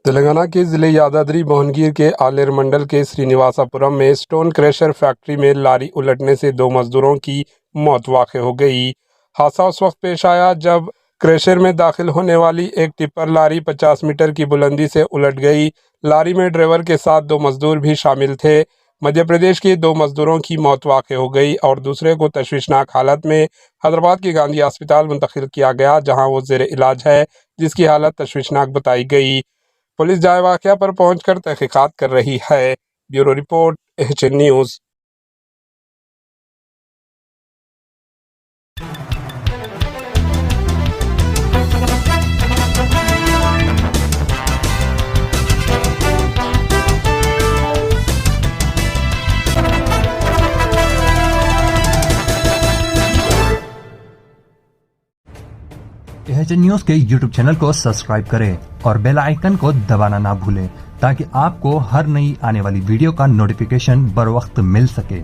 तेलंगाना के जिले यादाद्री भुवनगिर के आलेर मंडल के श्रीनिवासापुरम में स्टोन क्रशर फैक्ट्री में लारी उलटने से 2 मजदूरों की मौत वाक़ई हो गई। हादसा उस वक्त पेश आया जब क्रशर में दाखिल होने वाली एक टिप्पर लारी 50 मीटर की बुलंदी से उलट गई। लारी में ड्राइवर के साथ 2 मजदूर भी शामिल थे। मध्य प्रदेश के 2 मजदूरों की मौत वाक़ई हो गई और दूसरे को तशवीशनाक हालत में हैदराबाद के गांधी अस्पताल मुंतकिल किया गया, जहां वो ज़ेर इलाज है, जिसकी हालत तशवीशनाक बताई गई। पुलिस जाए वाक़या पर पहुंचकर तहकीकात कर रही है। Bureau report, HN news. HN news के यूट्यूब चैनल को सब्सक्राइब करें और बेल आइकन को दबाना ना भूलें ताकि आपको हर नई आने वाली वीडियो का नोटिफिकेशन बर वक्त मिल सके।